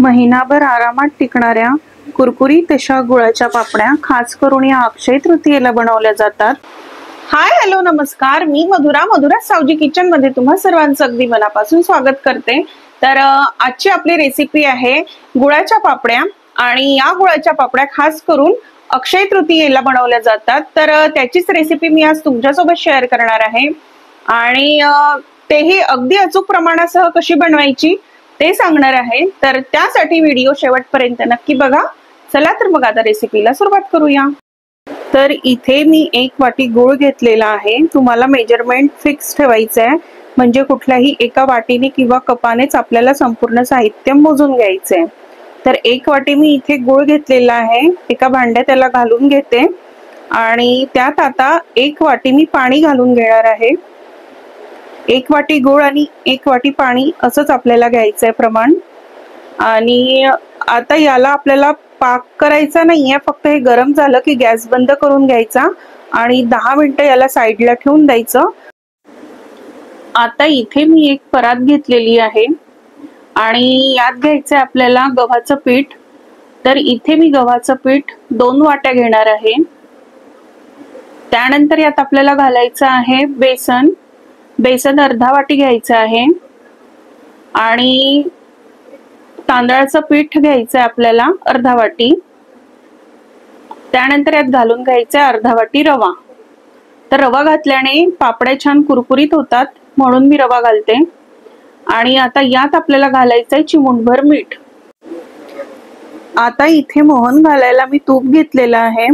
महिनाभर आरामात टिकणाऱ्या कुरकुरीत अशा गुळाच्या पापड्या खास करून या अक्षय तृतीयेला बनवल्या जातात। हाय हॅलो नमस्कार, मी मधुरा सावजी किचन मध्ये तुम्हा सर्वांचं अगदी मनापासून स्वागत करते। तर आजची आपली रेसिपी आहे गुळाच्या पापड्या आणि या गुळाच्या पापड्या खास करून अक्षय तृतीयेला बनवल्या जातात। तर त्याचीच रेसिपी मी आज तुमच्यासोबत शेअर करणार आहे आणि तेही अगदी अचूक प्रमाणासह कशी बनवायची ते सांगणार आहे। तर त्यासाठी व्हिडिओ शेवटपर्यंत नक्की बघा। चला तर मग आता रेसिपीला सुरुवात करूया। तर इथे मी 1 वाटी गूळ घेतलेला आहे। तुम्हाला मेजरमेंट फिक्स ठेवायचं आहे, म्हणजे कुठल्याही एका वाटीने किंवा कपानेच आपल्याला संपूर्ण साहित्य मोजून घ्यायचंय। तर 1 वाटी मी इथे गूळ घेतलेला आहे। एका भांड्यात त्याला घालून घेते आणि त्यात आता 1 वाटी मी पाणी घालून घेणार आहे। 1 वाटी गूळ आणि 1 वाटी पाणी असंच आपल्याला घ्यायचंय प्रमाण। आणि आता याला आपल्याला पाक करायचा नाहीये, फक्त हे गरम झालं की गॅस बंद करून घ्यायचा आणि 10 मिनिटं याला साईडला ठेवून द्यायचं। आता इथे मी एक परात घेतलेली आहे आणि यात घ्यायचंय आपल्याला गव्हाचं पीठ। तर इथे मी गव्हाचं पीठ 2 वाट्या घेणार आहे। त्यानंतर यात आपल्याला घालायचं आहे बेसन। बेसन अर्धा वाटी घ्यायचं आहे आणि तांदळाचं पीठ घ्यायचं आहे आपल्याला अर्धा वाटी। त्यानंतर यात घालून घ्यायचं आहे अर्धा वाटी रवा। तर रवा घातल्याने पापड्या छान कुरकुरीत होतात, म्हणून मी रवा घालते। आणि आता यात आपल्याला घालायचं आहे चिमूटभर मीठ। आता इथे मोहन घालायला मी तूप घेतलेलं आहे।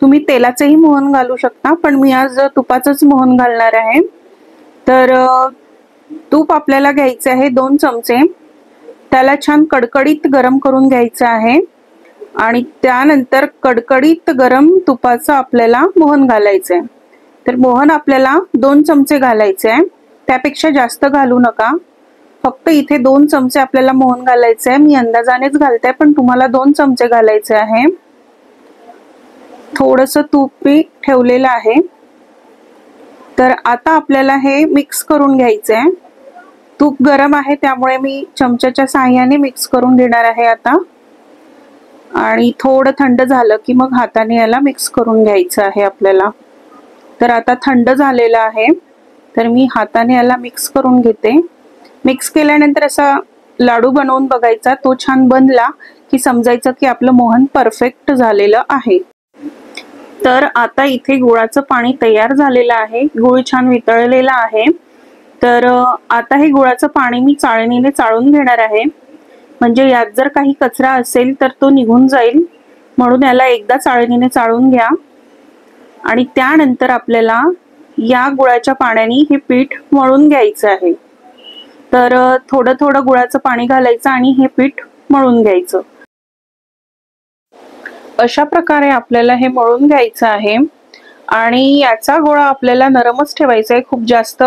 तुम्ही तेलाचंही मोहन घालू शकता, पण मी आज तुपाचंच मोहन घालणार आहे। तर तूप आपल्याला घ्यायचं आहे 2 चमचे। त्याला छान कडकडीत गरम करून घ्यायचं आहे आणि त्यानंतर कडकडीत गरम तुपाचं आपल्याला मोहन घालायचंय। तर मोहन आपल्याला 2 चमचे घालायचे आहे, त्यापेक्षा जास्त घालू नका। फक्त इथे 2 चमचे आपल्याला मोहन घालायचे आहे। मी अंदाजानेच घालते, पण तुम्हाला 2 चमचे घालायचे आहे। थोडंसं तूप मी ठेवलेलं आहे। तर आता आपल्याला हे मिक्स करून घ्यायचंय। तूप गरम आहे त्यामुळे मी चमच्याच्या साहाय्याने मिक्स करून घेणार आहे आता। आणि थोडं थंड झालं की मग हाताने याला मिक्स करून घ्यायचं आहे आपल्याला। तर आता थंड झालेलं आहे, तर मी हाताने याला मिक्स करून घेते। मिक्स केल्यानंतर असा लाडू बनवून बघायचा, तो छान बनला की समजायचं की आपलं मोहन परफेक्ट झालेलं आहे। तर आता इथे गुळाचं पाणी तयार झालेलं आहे। गुळ छान वितळलेला आहे। तर आता हे गुळाचं पाणी मी चाळणीने चाळून घेणार आहे, म्हणजे यात जर काही कचरा असेल तर तो निघून जाईल, म्हणून याला एकदा चाळणीने चाळून घ्या। आणि त्यानंतर आपल्याला या गुळाच्या पाण्याने हे पीठ मळून घ्यायचं आहे। तर थोडं थोडं गुळाचं पाणी घालायचं आणि हे पीठ मळून घ्यायचं। अशा प्रकारे आपल्याला हे मळून घ्यायचं आहे आणि याचा गोळा आपल्याला नरमच ठेवायचा आहे, खूप जास्त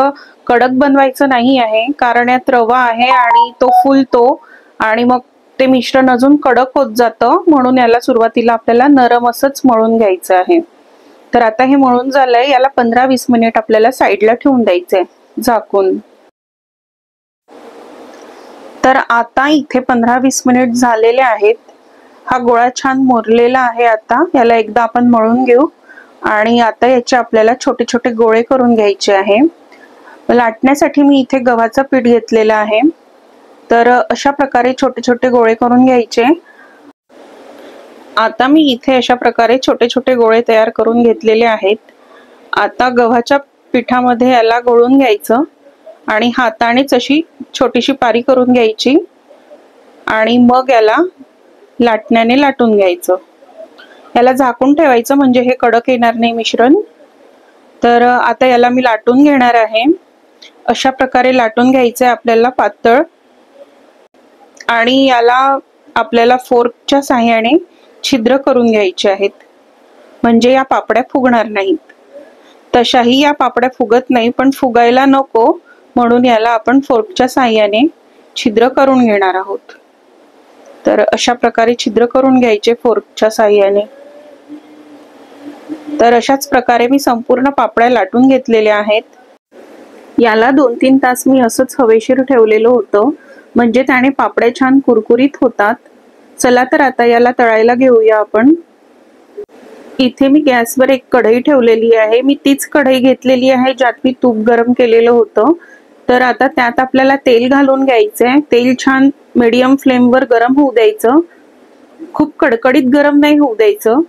कडक बनवायचं नाही आहे, कारण यात रवा आहे आणि तो फुलतो आणि मग ते मिश्रण अजून कडक होत जातं, म्हणून याला सुरुवातीला आपल्याला नरम असंच मळून घ्यायचं आहे। तर आता हे मळून झालंय, याला 15-20 मिनिट आपल्याला साईडला ठेवून द्यायचंय झाकून। तर आता इथे 15-20 मिनिट झालेले आहेत। हा गोळा छान मुरलेला आहे। आता याला एकदा आपण मळून घेऊ आणि आता याचे आपल्याला छोटे छोटे गोळे करून घ्यायचे आहे। लाटण्यासाठी मी इथे गव्हाचं पीठ घेतलेलं आहे। तर अशा प्रकारे छोटे छोटे गोळे करून घ्यायचे। आता मी इथे अशा प्रकारे छोटे छोटे गोळे तयार करून घेतलेले आहेत। आता गव्हाच्या पिठामध्ये याला गोळून घ्यायचं आणि हातानेच अशी छोटीशी पारी करून घ्यायची आणि मग याला लाटण्याने लाटून घ्यायचं। याला झाकून ठेवायचं, म्हणजे हे कडक येणार नाही मिश्रण। तर आता याला मी लाटून घेणार आहे। अशा प्रकारे लाटून घ्यायचं आहे आपल्याला पातळ, आणि याला आपल्याला फोर्कच्या साहाय्याने छिद्र करून घ्यायचे आहेत, म्हणजे या पापड्या फुगणार नाहीत। तशाही या पापड्या फुगत नाही, पण फुगायला नको म्हणून याला आपण फोर्कच्या साहाय्याने छिद्र करून घेणार आहोत। तर अशा प्रकारे छिद्र करून घ्यायचे फोर्कच्या साहाय्याने। तर अशाच प्रकारे मी संपूर्ण पापड्या लाटून घेतलेल्या आहेत। याला 2-3 तास मी असंच हवेशीर ठेवलेलं होतं, म्हणजे त्याने पापड्या छान कुरकुरीत होतात। चला तर आता याला तळायला घेऊया आपण। इथे मी गॅसवर एक कढई ठेवलेली आहे। मी तीच कढई घेतलेली आहे ज्यात मी तूप गरम केलेलं होतं। तर आता त्यात आपल्याला तेल घालून घ्यायचंय। तेल छान मीडियम फ्लेमवर गरम होऊ द्यायचं, खूप कडकडीत गरम नाही होऊ द्यायचं।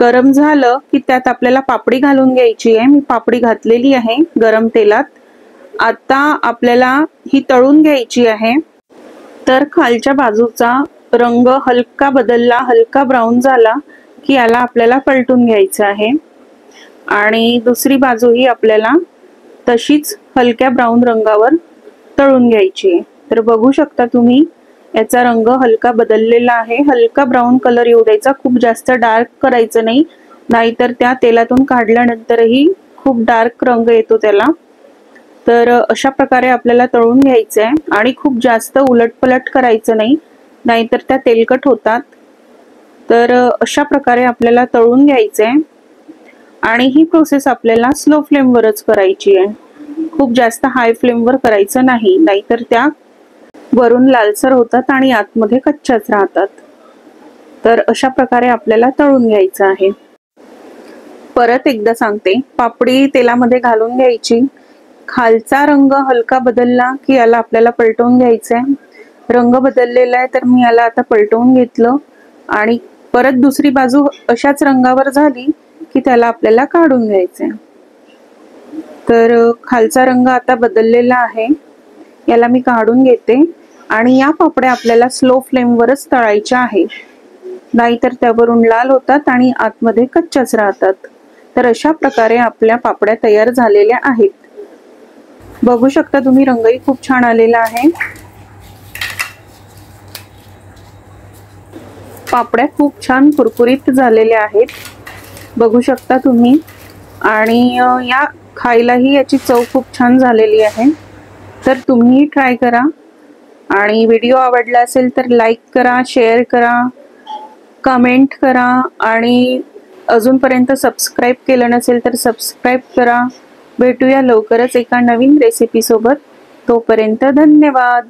गरम झालं की त्यात आपल्याला पापडी घालून घ्यायची आहे। मी पापडी घातलेली आहे गरम तेलात। आता आपल्याला ही तळून घ्यायची आहे। तर खालच्या बाजूचा रंग हलका बदलला, हलका ब्राऊन झाला की याला आपल्याला पलटून घ्यायचं आहे आणि दुसरी बाजूही आपल्याला तशीच हलक्या ब्राऊन रंगावर तळून घ्यायची आहे। तर बघू शकता तुम्ही याचा रंग हलका बदललेला आहे। हलका ब्राऊन कलर येऊ द्यायचा, खूप जास्त डार्क करायचं नाही, नाहीतर त्या तेलातून काढल्यानंतरही खूप डार्क रंग येतो त्याला। तर अशा प्रकारे आपल्याला तळून घ्यायचं आहे आणि खूप जास्त उलटपलट करायचं नाही, नाहीतर त्या तेलकट होतात। तर अशा प्रकारे आपल्याला तळून घ्यायचं आहे आणि ही प्रोसेस आपल्याला स्लो फ्लेमवरच करायची आहे, खूप जास्त हाय फ्लेमवर करायचं नाही, नाहीतर त्या वरून लालसर होतात आणि आतमध्ये कच्च्याच राहतात। तर अशा प्रकारे आपल्याला तळून घ्यायचं आहे। परत एकदा सांगते, पापडी तेलामध्ये घालून घ्यायची, खालचा रंग हलका बदलला की याला आपल्याला पलटवून घ्यायचंय। रंग बदललेला आहे तर मी याला आता पलटवून घेतलं आणि परत दुसरी बाजू अशाच रंगावर झाली की त्याला आपल्याला काढून घ्यायचंय। तर खालचा रंग आता बदललेला आहे, याला मी काढून घेते आणि या पापड्या आपल्याला स्लो फ्लेमवरच तळायच्या आहे, नाहीतर त्यावरून लाल होतात आणि आतमध्ये कच्च्याच राहतात। तर अशा प्रकारे आपल्या पापड्या तयार झालेल्या आहेत। बघू शकता तुम्ही रंगही खूप छान आलेला आहे। पापड्या खूप छान कुरकुरीत झालेल्या आहेत, बघू शकता तुम्ही। आणि या खायलाही याची चव खूप छान झालेली आहे। तर तुम्हीही ट्राय करा आणि व्हिडिओ आवडला असेल तर लाईक करा, शेअर करा, कमेंट करा आणि अजूनपर्यंत सबस्क्राईब केलं नसेल तर सबस्क्राईब करा। भेटूया लवकरच एका नवीन रेसिपी सोबत, तोपर्यंत धन्यवाद।